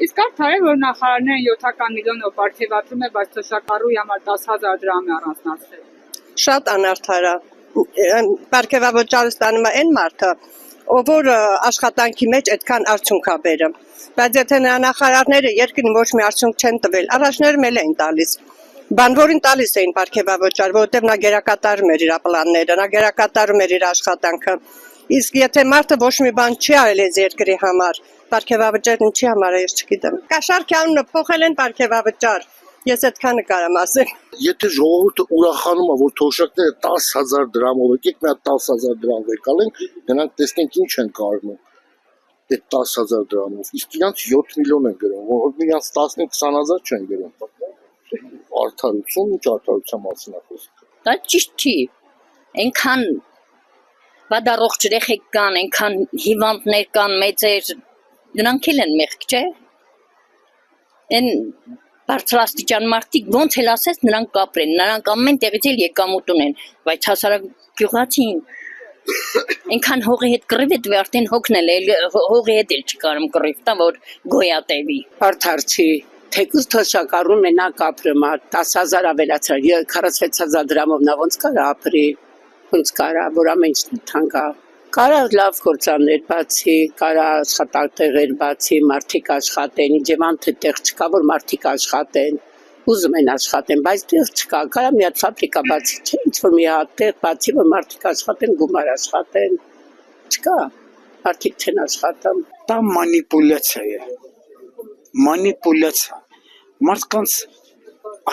Իսկ արդար է, որ նախարարները 7 միլիոնով պարգևատրում է, բայց թոշակառուի համար 10,000 դրամ է առանձնացրել։ Շատ անարդար է։ Պարգևավճարը ստանում է այն մարդը, ով որ աշխատանքի մեջ այդքան արդյունք է բերում։ Բայց եթե նրա նախարարները երկրին ոչ մի արդյունք չեն տվել, առաջները էլ էին տալիս։ Բանվորին տալիս էին պարգևավճար, որովհետև նա գերակատարում էր իր պլանները, նա գերակատարում էր իր աշխատանքը։ Իսկ եթե մարդը ոչ մի բան չի արել այս երկրի համար, պարգևավճարն ինչի համար է, ես չգիտեմ։ Կաշառքի անունը փոխել են պարգևավճար։ Ես այդքանը կարամ ասել։ Եթե ժողովուրդը ուրախանում է, որ թոշակները 10,000 դրամով, եկեք մի հատ 10,000 դրամ վեկալենք, նրանք տեսնենք ինչ են կարում այդ 10,000 դրամով։ Իսկ իրանց 7 միլիոն են գրում, որ իրանց 15-20,000 չեն գրում։ Արդարություն, ինչ արդարության մասին է խոսքը։ Դա ճիշտ չի։ Այնքան բադառողջ երեխեք կան, այնքան հիվանդներ կան, մեծեր, նրանք էլ են մեղք, չէ՞։ Այն բարձրաստիճան մարդիկ ոնց էլ ասես նրանք կապրեն, նրանք ամեն տեղից էլ եկամուտ ունեն, բայց հասարակագյուղացին այնքան հողի հետ կռիվ է տվի, արդեն հոգն էլ հողի հետ էլ չկարում կռիվ տա, որ գոյատևի։ Արդար չի, թեկուզ թոշակառուն մենակ ապրում է, 10,000 ավելացրել, 46,000 դրամով նա ոնց կարա ապրի, ոնց կարա, որ ամեն ինչ թանկ է։ Կարա լավ գործաններ բացի, կարա աշխատատեղեր բացի, մարդիկ աշխատեն, իջևան թե տեղ չկա, որ մարդիկ աշխատեն, ուզում են աշխատեն, բայց տեղ չկա, կարա մի հատ ֆաբրիկա բացի, չէ, ինչ որ մի հատ տեղ բացի, որ մարդիկ աշխատեն, գումար աշխատեն, չկա, մարդիկ չեն աշխատում։ Դա մանիպուլյացիա է, մանիպուլյացիա, մարդկանց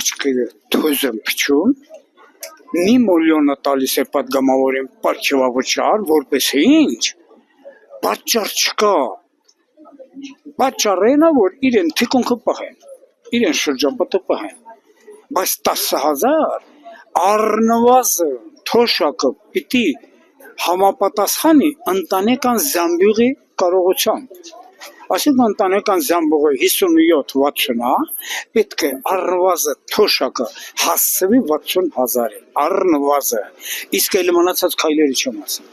աչքերը թոզ են փչում, մի միլիոնը տալիս է պատգամավորին պարգևավճար, որպես ինչ, պատճառ չկա, պատճառն է, որ իրեն թիկունքը պահեն, իրեն շրջապատը պահեն, բայց 10,000 առնվազն թոշակը պիտի համապատասխանի ընտանեկան զամբյուղի կարողությամբ, այսինքն ընտանեկան զամբյուղը 57-60, պետք է առնվազն թոշակը հասցվի 60,000, առնվազն, իսկ այլ մնացած քայլերը չեմ ասում։